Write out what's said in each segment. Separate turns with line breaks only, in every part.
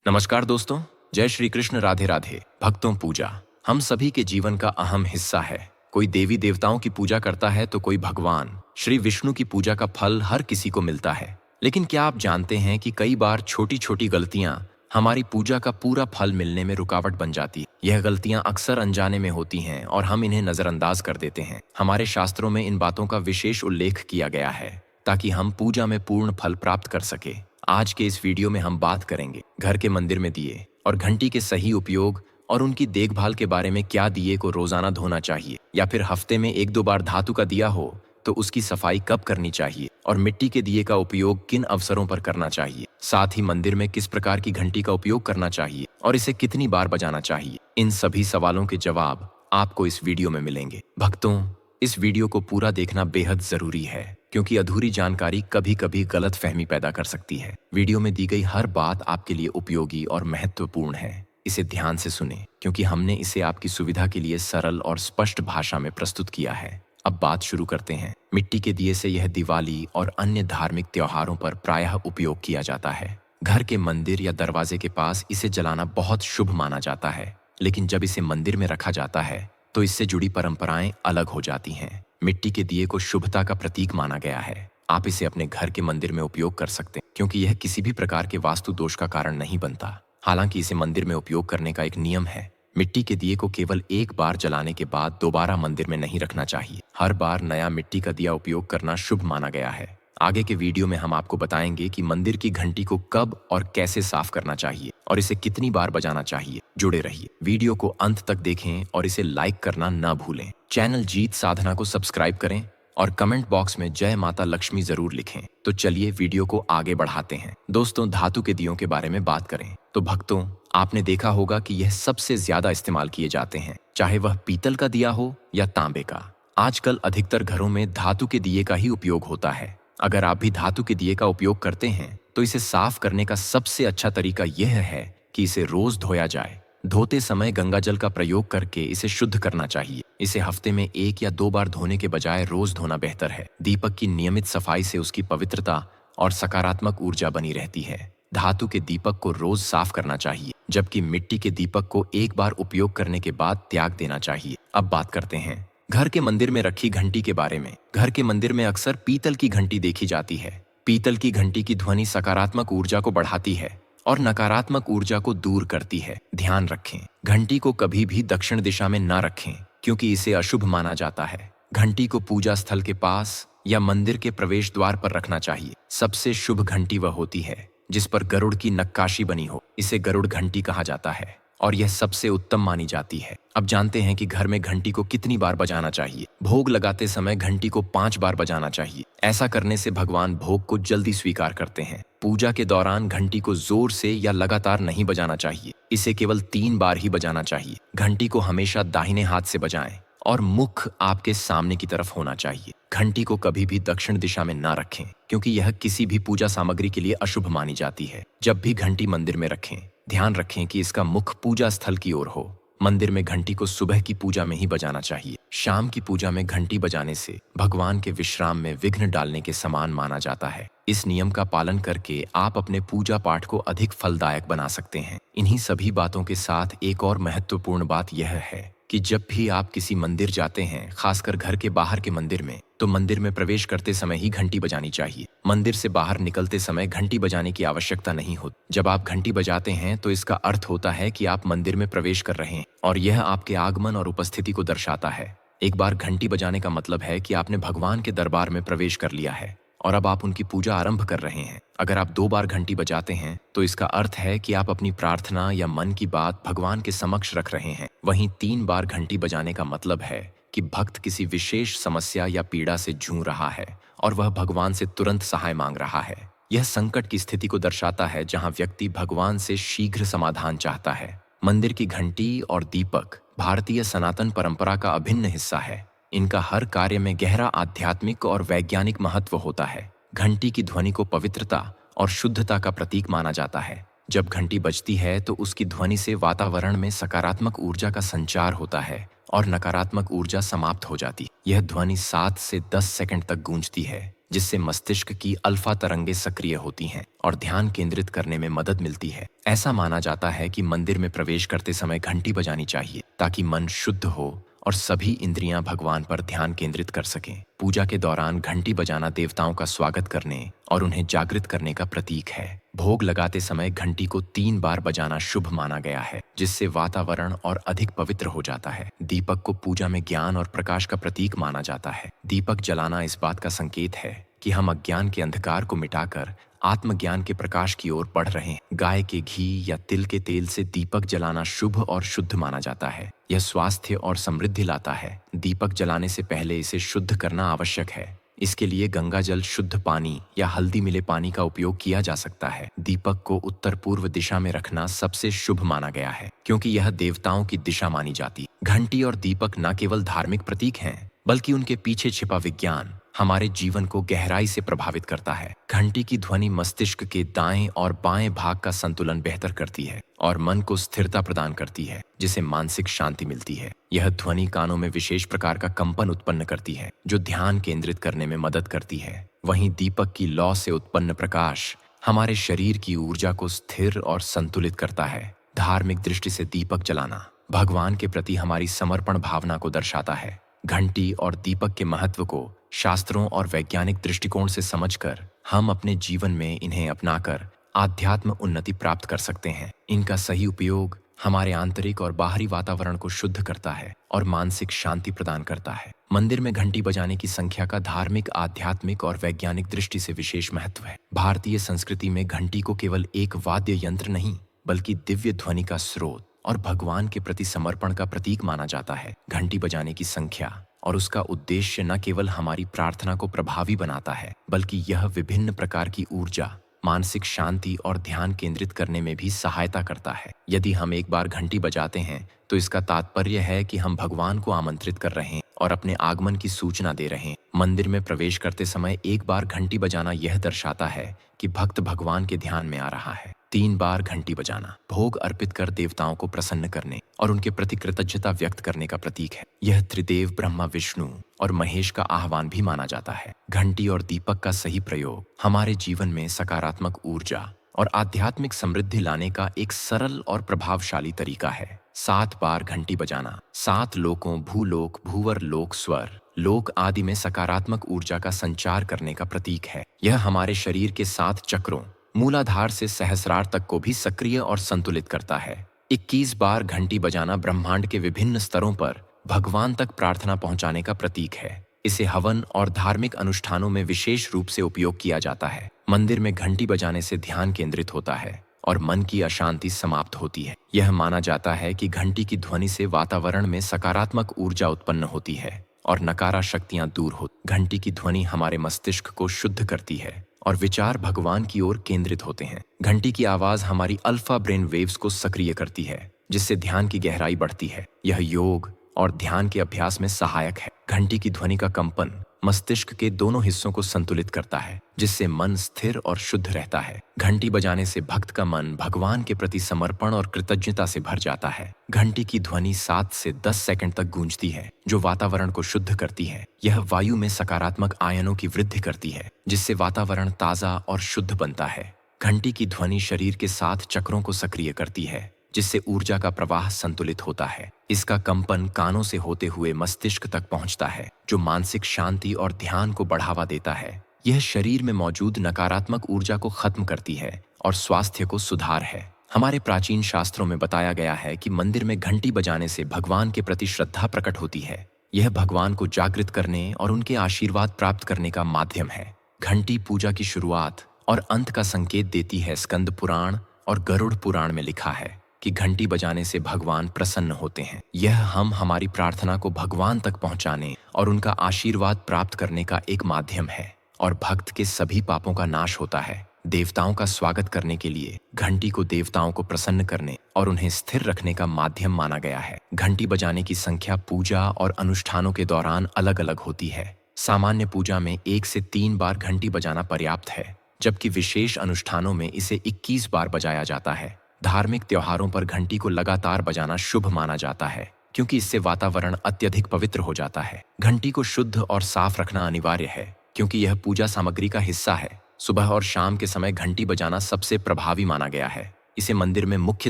नमस्कार दोस्तों। जय श्री कृष्ण। राधे राधे। भक्तों, पूजा हम सभी के जीवन का अहम हिस्सा है। कोई देवी देवताओं की पूजा करता है तो कोई भगवान श्री विष्णु की पूजा का फल हर किसी को मिलता है। लेकिन क्या आप जानते हैं कि कई बार छोटी छोटी गलतियां हमारी पूजा का पूरा फल मिलने में रुकावट बन जाती है। यह गलतियां अक्सर अनजाने में होती हैं और हम इन्हें नजरअंदाज कर देते हैं। हमारे शास्त्रों में इन बातों का विशेष उल्लेख किया गया है ताकि हम पूजा में पूर्ण फल प्राप्त कर सके। आज के इस वीडियो में हम बात करेंगे घर के मंदिर में दिए और घंटी के सही उपयोग और उनकी देखभाल के बारे में। क्या दिए को रोजाना धोना चाहिए या फिर हफ्ते में एक दो बार धातु का दिया हो तो उसकी सफाई कब करनी चाहिए, और मिट्टी के दिए का उपयोग किन अवसरों पर करना चाहिए। साथ ही मंदिर में किस प्रकार की घंटी का उपयोग करना चाहिए और इसे कितनी बार बजाना चाहिए। इन सभी सवालों के जवाब आपको इस वीडियो में मिलेंगे। भक्तों, इस वीडियो को पूरा देखना बेहद जरूरी है क्योंकि अधूरी जानकारी कभी कभी गलत फहमी पैदा कर सकती है। वीडियो में दी गई हर बात आपके लिए उपयोगी और महत्वपूर्ण है। इसे ध्यान से सुने क्योंकि हमने इसे आपकी सुविधा के लिए सरल और स्पष्ट भाषा में प्रस्तुत किया है। अब बात शुरू करते हैं। मिट्टी के दिए से यह दिवाली और अन्य धार्मिक त्योहारों पर प्रायः उपयोग किया जाता है। घर के मंदिर या दरवाजे के पास इसे जलाना बहुत शुभ माना जाता है, लेकिन जब इसे मंदिर में रखा जाता है तो इससे जुड़ी परंपराएं अलग हो जाती हैं। मिट्टी के दिए को शुभता का प्रतीक माना गया है। आप इसे अपने घर के मंदिर में उपयोग कर सकते हैं क्योंकि यह किसी भी प्रकार के वास्तु दोष का कारण नहीं बनता। हालांकि इसे मंदिर में उपयोग करने का एक नियम है। मिट्टी के दिए को केवल एक बार जलाने के बाद दोबारा मंदिर में नहीं रखना चाहिए। हर बार नया मिट्टी का दिया उपयोग करना शुभ माना गया है। आगे के वीडियो में हम आपको बताएंगे कि मंदिर की घंटी को कब और कैसे साफ करना चाहिए और इसे कितनी बार बजाना चाहिए। जुड़े रहिए, वीडियो को अंत तक देखें और इसे लाइक करना न भूलें। चैनल जीत साधना को सब्सक्राइब करें और कमेंट बॉक्स में जय माता लक्ष्मी जरूर लिखें। तो चलिए वीडियो को आगे बढ़ाते हैं। दोस्तों, धातु के दियों के बारे में बात करें तो भक्तों, आपने देखा होगा कि यह सबसे ज्यादा इस्तेमाल किए जाते हैं, चाहे वह पीतल का दिया हो या तांबे का। आजकल अधिकतर घरों में धातु के दिए का ही उपयोग होता है। अगर आप भी धातु के दिए का उपयोग करते हैं तो इसे साफ करने का सबसे अच्छा तरीका यह है कि इसे रोज धोया जाए। धोते समय गंगा जल का प्रयोग करके इसे शुद्ध करना चाहिए। इसे हफ्ते में एक या दो बार धोने के बजाय रोज धोना बेहतर है। दीपक की नियमित सफाई से उसकी पवित्रता और सकारात्मक ऊर्जा बनी रहती है। धातु के दीपक को रोज साफ करना चाहिए, जबकि मिट्टी के दीपक को एक बार उपयोग करने के बाद त्याग देना चाहिए। अब बात करते हैं घर के मंदिर में रखी घंटी के बारे में। घर के मंदिर में अक्सर पीतल की घंटी देखी जाती है। पीतल की घंटी की ध्वनि सकारात्मक ऊर्जा को बढ़ाती है और नकारात्मक ऊर्जा को दूर करती है। ध्यान रखें, घंटी को कभी भी दक्षिण दिशा में न रखें क्योंकि इसे अशुभ माना जाता है। घंटी को पूजा स्थल के पास या मंदिर के प्रवेश द्वार पर रखना चाहिए। सबसे शुभ घंटी वह होती है जिस पर गरुड़ की नक्काशी बनी हो। इसे गरुड़ घंटी कहा जाता है और यह सबसे उत्तम मानी जाती है। अब जानते हैं कि घर में घंटी को कितनी बार बजाना चाहिए। भोग लगाते समय घंटी को 5 बार बजाना चाहिए। ऐसा करने से भगवान भोग को जल्दी स्वीकार करते हैं। पूजा के दौरान घंटी को जोर से या लगातार नहीं बजाना चाहिए। इसे केवल 3 बार ही बजाना चाहिए। घंटी को हमेशा दाहिने हाथ से बजाएं और मुख आपके सामने की तरफ होना चाहिए। घंटी को कभी भी दक्षिण दिशा में ना रखें क्योंकि यह किसी भी पूजा सामग्री के लिए अशुभ मानी जाती है। जब भी घंटी मंदिर में रखें, ध्यान रखें कि इसका मुख पूजा स्थल की ओर हो। मंदिर में घंटी को सुबह की पूजा में ही बजाना चाहिए। शाम की पूजा में घंटी बजाने से भगवान के विश्राम में विघ्न डालने के समान माना जाता है। इस नियम का पालन करके आप अपने पूजा पाठ को अधिक फलदायक बना सकते हैं। इन्हीं सभी बातों के साथ एक और महत्वपूर्ण बात यह है कि जब भी आप किसी मंदिर जाते हैं, खासकर घर के बाहर के मंदिर में, तो मंदिर में प्रवेश करते समय ही घंटी बजानी चाहिए। मंदिर से बाहर निकलते समय घंटी बजाने की आवश्यकता नहीं होती। जब आप घंटी बजाते हैं तो इसका अर्थ होता है कि आप मंदिर में प्रवेश कर रहे हैं और यह आपके आगमन और उपस्थिति को दर्शाता है। एक बार घंटी बजाने का मतलब है कि आपने भगवान के दरबार में प्रवेश कर लिया है और अब आप उनकी पूजा आरंभ कर रहे हैं। अगर आप 2 बार घंटी बजाते हैं तो इसका अर्थ है कि आप अपनी प्रार्थना या मन की बात भगवान के समक्ष रख रहे हैं। वहीं 3 बार घंटी बजाने का मतलब है कि भक्त किसी विशेष समस्या या पीड़ा से जूझ रहा है और वह भगवान से तुरंत सहाय मांग रहा है। यह संकट की स्थिति को दर्शाता है जहां व्यक्ति भगवान से शीघ्र समाधान चाहता है। मंदिर की घंटी और दीपक भारतीय सनातन परंपरा का अभिन्न हिस्सा है। इनका हर कार्य में गहरा आध्यात्मिक और वैज्ञानिक महत्व होता है। घंटी की ध्वनि को पवित्रता और शुद्धता का प्रतीक माना जाता है। जब घंटी बजती है तो उसकी ध्वनि से वातावरण में सकारात्मक ऊर्जा का संचार होता है और नकारात्मक ऊर्जा समाप्त हो जाती है। यह ध्वनि 7 से 10 सेकंड तक गूंजती है, जिससे मस्तिष्क की अल्फा तरंगे सक्रिय होती हैं और ध्यान केंद्रित करने में मदद मिलती है। ऐसा माना जाता है कि मंदिर में प्रवेश करते समय घंटी बजानी चाहिए ताकि मन शुद्ध हो और सभी इंद्रियां भगवान पर ध्यान केंद्रित कर सकें। पूजा के दौरान घंटी बजाना देवताओं का स्वागत करने और उन्हें जागृत करने का प्रतीक है। भोग लगाते समय घंटी को 3 बार बजाना शुभ माना गया है, जिससे वातावरण और अधिक पवित्र हो जाता है। दीपक को पूजा में ज्ञान और प्रकाश का प्रतीक माना जाता है। दीपक जलाना इस बात का संकेत है कि हम अज्ञान के अंधकार को मिटाकर आत्मज्ञान के प्रकाश की ओर बढ़ रहे हैं। गाय के घी या तिल के तेल से दीपक जलाना शुभ और शुद्ध माना जाता है। यह स्वास्थ्य और समृद्धि लाता है। दीपक जलाने से पहले इसे शुद्ध करना आवश्यक है। इसके लिए गंगा जल, शुद्ध पानी या हल्दी मिले पानी का उपयोग किया जा सकता है। दीपक को उत्तर पूर्व दिशा में रखना सबसे शुभ माना गया है, क्योंकि यह देवताओं की दिशा मानी जाती। घंटी और दीपक न केवल धार्मिक प्रतीक हैं, बल्कि उनके पीछे छिपा विज्ञान हमारे जीवन को गहराई से प्रभावित करता है। घंटी की ध्वनि मस्तिष्क के दाएं और बाएं भाग का संतुलन बेहतर करती है और मन को स्थिरता प्रदान करती है, जिसे मानसिक शांति मिलती है। यह ध्वनि कानों में विशेष प्रकार का कंपन उत्पन्न करती है, जो ध्यान केंद्रित करने में मदद करती है। वहीं दीपक की लौ से उत्पन्न प्रकाश हमारे शरीर की ऊर्जा को स्थिर और संतुलित करता है। धार्मिक दृष्टि से दीपक जलाना भगवान के प्रति हमारी समर्पण भावना को दर्शाता है। घंटी और दीपक के महत्व को शास्त्रों और वैज्ञानिक दृष्टिकोण से समझकर हम अपने जीवन में इन्हें अपनाकर आध्यात्म उन्नति प्राप्त कर सकते हैं। इनका सही उपयोग हमारे आंतरिक और बाहरी वातावरण को शुद्ध करता है और मानसिक शांति प्रदान करता है। मंदिर में घंटी बजाने की संख्या का धार्मिक, आध्यात्मिक और वैज्ञानिक दृष्टि से विशेष महत्व है। भारतीय संस्कृति में घंटी को केवल एक वाद्य यंत्र नहीं, बल्कि दिव्य ध्वनि का स्रोत और भगवान के प्रति समर्पण का प्रतीक माना जाता है। घंटी बजाने की संख्या और उसका उद्देश्य न केवल हमारी प्रार्थना को प्रभावी बनाता है, बल्कि यह विभिन्न प्रकार की ऊर्जा, मानसिक शांति और ध्यान केंद्रित करने में भी सहायता करता है। यदि हम एक बार घंटी बजाते हैं, तो इसका तात्पर्य है कि हम भगवान को आमंत्रित कर रहे हैं और अपने आगमन की सूचना दे रहे हैं। मंदिर में प्रवेश करते समय एक बार घंटी बजाना यह दर्शाता है कि भक्त भगवान के ध्यान में आ रहा है। 3 बार घंटी बजाना भोग अर्पित कर देवताओं को प्रसन्न करने और उनके प्रति कृतज्ञता व्यक्त करने का प्रतीक है। यह त्रिदेव ब्रह्मा, विष्णु और महेश का आह्वान भी माना जाता है। घंटी और दीपक का सही प्रयोग हमारे जीवन में सकारात्मक ऊर्जा और आध्यात्मिक समृद्धि लाने का एक सरल और प्रभावशाली तरीका है। 7 बार घंटी बजाना 7 लोकों, भूलोक, भूवर लोक, स्वर लोक आदि में सकारात्मक ऊर्जा का संचार करने का प्रतीक है। यह हमारे शरीर के 7 चक्रों, मूलाधार से सहस्रार तक को भी सक्रिय और संतुलित करता है। 21 बार घंटी बजाना ब्रह्मांड के विभिन्न स्तरों पर भगवान तक प्रार्थना पहुंचाने का प्रतीक है। इसे हवन और धार्मिक अनुष्ठानों में विशेष रूप से उपयोग किया जाता है। मंदिर में घंटी बजाने से ध्यान केंद्रित होता है और मन की अशांति समाप्त होती है। यह माना जाता है कि घंटी की ध्वनि से वातावरण में सकारात्मक ऊर्जा उत्पन्न होती है और नकारा शक्तियां दूर हो। घंटी की ध्वनि हमारे मस्तिष्क को शुद्ध करती है और विचार भगवान की ओर केंद्रित होते हैं। घंटी की आवाज हमारी अल्फा ब्रेन वेव्स को सक्रिय करती है, जिससे ध्यान की गहराई बढ़ती है। यह योग और ध्यान के अभ्यास में सहायक है। घंटी की ध्वनि का कंपन मस्तिष्क के दोनों हिस्सों को संतुलित करता है, जिससे मन स्थिर और शुद्ध रहता है। घंटी बजाने से भक्त का मन भगवान के प्रति समर्पण और कृतज्ञता से भर जाता है। घंटी की ध्वनि 7 से 10 सेकंड तक गूंजती है, जो वातावरण को शुद्ध करती है। यह वायु में सकारात्मक आयनों की वृद्धि करती है, जिससे वातावरण ताजा और शुद्ध बनता है। घंटी की ध्वनि शरीर के 7 चक्रों को सक्रिय करती है, जिससे ऊर्जा का प्रवाह संतुलित होता है। इसका कंपन कानों से होते हुए मस्तिष्क तक पहुंचता है, जो मानसिक शांति और ध्यान को बढ़ावा देता है। यह शरीर में मौजूद नकारात्मक ऊर्जा को खत्म करती है और स्वास्थ्य को सुधार है। हमारे प्राचीन शास्त्रों में बताया गया है कि मंदिर में घंटी बजाने से भगवान के प्रति श्रद्धा प्रकट होती है। यह भगवान को जागृत करने और उनके आशीर्वाद प्राप्त करने का माध्यम है। घंटी पूजा की शुरुआत और अंत का संकेत देती है। स्कंद पुराण और गरुड़ पुराण में लिखा है कि घंटी बजाने से भगवान प्रसन्न होते हैं। यह हमारी प्रार्थना को भगवान तक पहुंचाने और उनका आशीर्वाद प्राप्त करने का एक माध्यम है और भक्त के सभी पापों का नाश होता है। देवताओं का स्वागत करने के लिए घंटी को देवताओं को प्रसन्न करने और उन्हें स्थिर रखने का माध्यम माना गया है। घंटी बजाने की संख्या पूजा और अनुष्ठानों के दौरान अलग अलग होती है। सामान्य पूजा में 1 से 3 बार घंटी बजाना पर्याप्त है, जबकि विशेष अनुष्ठानों में इसे 21 बार बजाया जाता है। धार्मिक त्योहारों पर घंटी को लगातार बजाना शुभ माना जाता है, क्योंकि इससे वातावरण अत्यधिक पवित्र हो जाता है। घंटी को शुद्ध और साफ रखना अनिवार्य है, क्योंकि यह पूजा सामग्री का हिस्सा है। सुबह और शाम के समय घंटी बजाना सबसे प्रभावी माना गया है। इसे मंदिर में मुख्य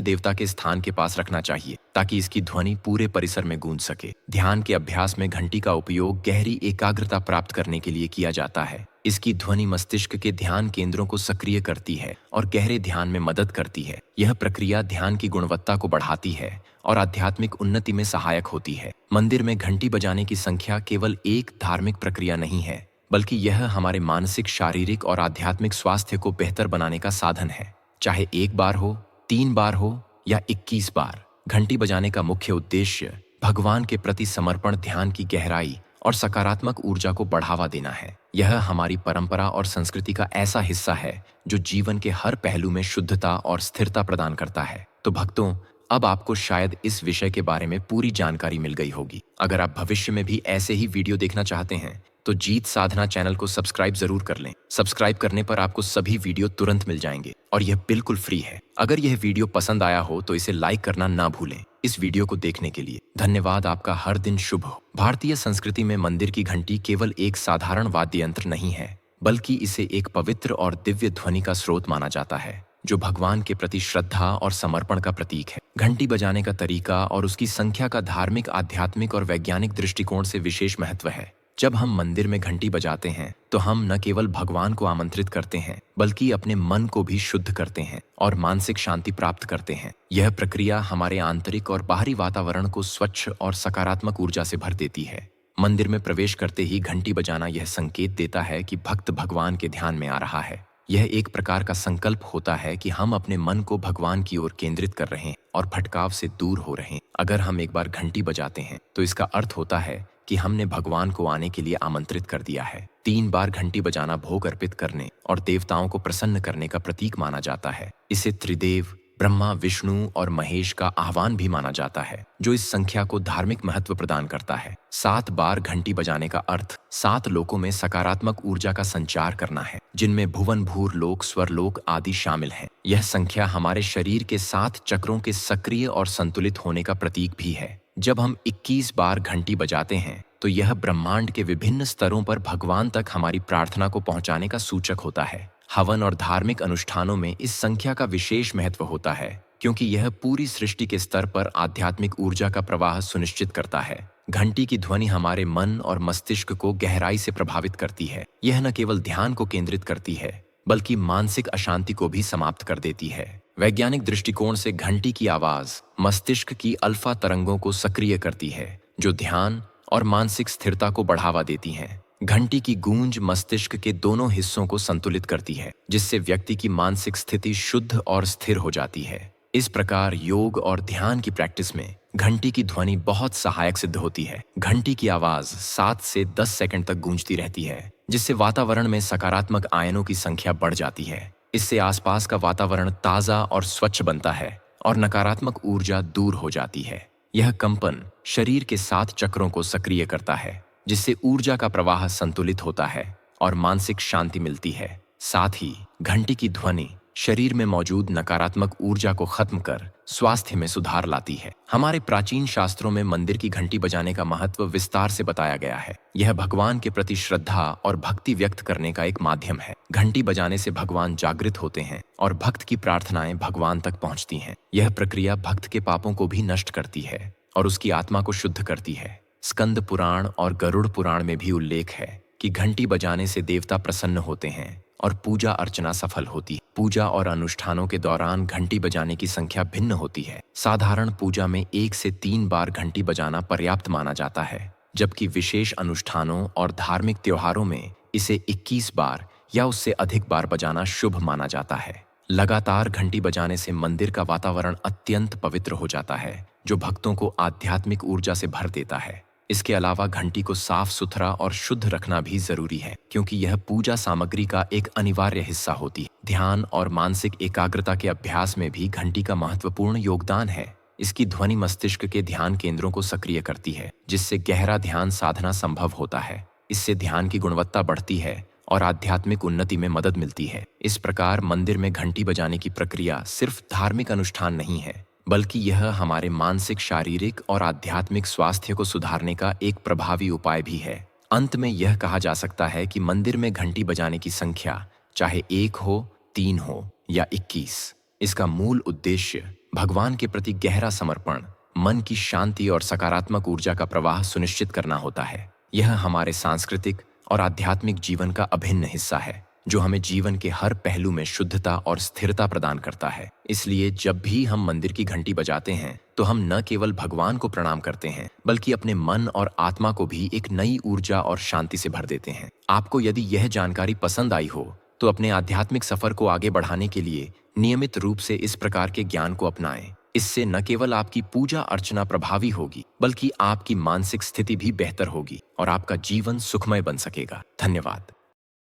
देवता के स्थान के पास रखना चाहिए ताकि इसकी ध्वनि पूरे परिसर में गूंज सके। ध्यान के अभ्यास में घंटी का उपयोग गहरी एकाग्रता प्राप्त करने के लिए किया जाता है। इसकी ध्वनि मस्तिष्क के ध्यान केंद्रों को सक्रिय करती है और गहरे ध्यान में मदद करती है। यह प्रक्रिया ध्यान की गुणवत्ता को बढ़ाती है और आध्यात्मिक उन्नति में सहायक होती है। मंदिर में घंटी बजाने की संख्या केवल एक धार्मिक प्रक्रिया नहीं है, बल्कि यह हमारे मानसिक, शारीरिक और आध्यात्मिक स्वास्थ्य को बेहतर बनाने का साधन है। चाहे 1 बार हो, 3 बार हो या 21 बार, घंटी बजाने का मुख्य उद्देश्य भगवान के प्रति समर्पण, ध्यान की गहराई और सकारात्मक ऊर्जा को बढ़ावा देना है। यह हमारी परंपरा और संस्कृति का ऐसा हिस्सा है जो जीवन के हर पहलू में शुद्धता और स्थिरता प्रदान करता है। तो भक्तों, अब आपको शायद इस विषय के बारे में पूरी जानकारी मिल गई होगी। अगर आप भविष्य में भी ऐसे ही वीडियो देखना चाहते हैं तो जीत साधना चैनल को सब्सक्राइब जरूर कर लें। सब्सक्राइब करने पर आपको सभी वीडियो तुरंत मिल जाएंगे और यह बिल्कुल फ्री है। अगर यह वीडियो पसंद आया हो तो इसे लाइक करना ना भूलें। इस वीडियो को देखने के लिए धन्यवाद। आपका हर दिन शुभ हो। भारतीय संस्कृति में मंदिर की घंटी केवल एक साधारण वाद्य यंत्र नहीं है, बल्कि इसे एक पवित्र और दिव्य ध्वनि का स्रोत माना जाता है जो भगवान के प्रति श्रद्धा और समर्पण का प्रतीक है। घंटी बजाने का तरीका और उसकी संख्या का धार्मिक, आध्यात्मिक और वैज्ञानिक दृष्टिकोण से विशेष महत्व है। जब हम मंदिर में घंटी बजाते हैं तो हम न केवल भगवान को आमंत्रित करते हैं, बल्कि अपने मन को भी शुद्ध करते हैं और मानसिक शांति प्राप्त करते हैं। यह प्रक्रिया हमारे आंतरिक और बाहरी वातावरण को स्वच्छ और सकारात्मक ऊर्जा से भर देती है। मंदिर में प्रवेश करते ही घंटी बजाना यह संकेत देता है कि भक्त भगवान के ध्यान में आ रहा है। यह एक प्रकार का संकल्प होता है कि हम अपने मन को भगवान की ओर केंद्रित कर रहे हैं और भटकाव से दूर हो रहे हैं। अगर हम एक बार घंटी बजाते हैं तो इसका अर्थ होता है कि हमने भगवान को आने के लिए आमंत्रित कर दिया है। 3 बार घंटी बजाना भोग अर्पित करने और देवताओं को प्रसन्न करने का प्रतीक माना जाता है। इसे त्रिदेव ब्रह्मा, विष्णु और महेश का आह्वान भी माना जाता है, जो इस संख्या को धार्मिक महत्व प्रदान करता है। 7 बार घंटी बजाने का अर्थ 7 लोकों में सकारात्मक ऊर्जा का संचार करना है, जिनमें भुवन, भूर लोक, स्वरलोक आदि शामिल हैं। यह संख्या हमारे शरीर के 7 चक्रों के सक्रिय और संतुलित होने का प्रतीक भी है। जब हम 21 बार घंटी बजाते हैं तो यह ब्रह्मांड के विभिन्न स्तरों पर भगवान तक हमारी प्रार्थना को पहुंचाने का सूचक होता है। हवन और धार्मिक अनुष्ठानों में इस संख्या का विशेष महत्व होता है, क्योंकि यह पूरी सृष्टि के स्तर पर आध्यात्मिक ऊर्जा का प्रवाह सुनिश्चित करता है। घंटी की ध्वनि हमारे मन और मस्तिष्क को गहराई से प्रभावित करती है। यह न केवल ध्यान को केंद्रित करती है, बल्कि मानसिक अशांति को भी समाप्त कर देती है। वैज्ञानिक दृष्टिकोण से घंटी की आवाज मस्तिष्क की अल्फा तरंगों को सक्रिय करती है, जो ध्यान और मानसिक स्थिरता को बढ़ावा देती हैं। घंटी की गूंज मस्तिष्क के दोनों हिस्सों को संतुलित करती है, जिससे व्यक्ति की मानसिक स्थिति शुद्ध और स्थिर हो जाती है। इस प्रकार योग और ध्यान की प्रैक्टिस में घंटी की ध्वनि बहुत सहायक सिद्ध होती है। घंटी की आवाज 7 से 10 सेकंड तक गूंजती रहती है, जिससे वातावरण में सकारात्मक आयनों की संख्या बढ़ जाती है। इससे आसपास का वातावरण ताजा और स्वच्छ बनता है और नकारात्मक ऊर्जा दूर हो जाती है। यह कंपन शरीर के 7 चक्रों को सक्रिय करता है, जिससे ऊर्जा का प्रवाह संतुलित होता है और मानसिक शांति मिलती है। साथ ही घंटी की ध्वनि शरीर में मौजूद नकारात्मक ऊर्जा को खत्म कर स्वास्थ्य में सुधार लाती है। हमारे प्राचीन शास्त्रों में मंदिर की घंटी बजाने का महत्व विस्तार से बताया गया है। यह भगवान के प्रति श्रद्धा और भक्ति व्यक्त करने का एक माध्यम है। घंटी बजाने से भगवान जागृत होते हैं और भक्त की प्रार्थनाएं भगवान तक पहुंचती हैं। यह प्रक्रिया भक्त के पापों को भी नष्ट करती है और उसकी आत्मा को शुद्ध करती है। स्कंद पुराण और गरुड़ पुराण में भी उल्लेख है कि घंटी बजाने से देवता प्रसन्न होते हैं और पूजा अर्चना सफल होती है। पूजा और अनुष्ठानों के दौरान घंटी बजाने की संख्या भिन्न होती है। साधारण पूजा में 1 से 3 बार घंटी बजाना पर्याप्त माना जाता है, जबकि विशेष अनुष्ठानों और धार्मिक त्योहारों में इसे 21 बार या उससे अधिक बार बजाना शुभ माना जाता है। लगातार घंटी बजाने से मंदिर का वातावरण अत्यंत पवित्र हो जाता है, जो भक्तों को आध्यात्मिक ऊर्जा से भर देता है। इसके अलावा घंटी को साफ सुथरा और शुद्ध रखना भी जरूरी है, क्योंकि यह पूजा सामग्री का एक अनिवार्य हिस्सा होती है। ध्यान और मानसिक एकाग्रता के अभ्यास में भी घंटी का महत्वपूर्ण योगदान है। इसकी ध्वनि मस्तिष्क के ध्यान केंद्रों को सक्रिय करती है, जिससे गहरा ध्यान साधना संभव होता है। इससे ध्यान की गुणवत्ता बढ़ती है और आध्यात्मिक उन्नति में मदद मिलती है। इस प्रकार मंदिर में घंटी बजाने की प्रक्रिया सिर्फ धार्मिक अनुष्ठान नहीं है, बल्कि यह हमारे मानसिक, शारीरिक और आध्यात्मिक स्वास्थ्य को सुधारने का एक प्रभावी उपाय भी है। अंत में यह कहा जा सकता है कि मंदिर में घंटी बजाने की संख्या चाहे 1 हो, 3 हो या 21, इसका मूल उद्देश्य भगवान के प्रति गहरा समर्पण, मन की शांति और सकारात्मक ऊर्जा का प्रवाह सुनिश्चित करना होता है। यह हमारे सांस्कृतिक और आध्यात्मिक जीवन का अभिन्न हिस्सा है, जो हमें जीवन के हर पहलू में शुद्धता और स्थिरता प्रदान करता है। इसलिए जब भी हम मंदिर की घंटी बजाते हैं तो हम न केवल भगवान को प्रणाम करते हैं, बल्कि अपने मन और आत्मा को भी एक नई ऊर्जा और शांति से भर देते हैं। आपको यदि यह जानकारी पसंद आई हो तो अपने आध्यात्मिक सफर को आगे बढ़ाने के लिए नियमित रूप से इस प्रकार के ज्ञान को अपनाएं। इससे न केवल आपकी पूजा अर्चना प्रभावी होगी, बल्कि आपकी मानसिक स्थिति भी बेहतर होगी और आपका जीवन सुखमय बन सकेगा। धन्यवाद।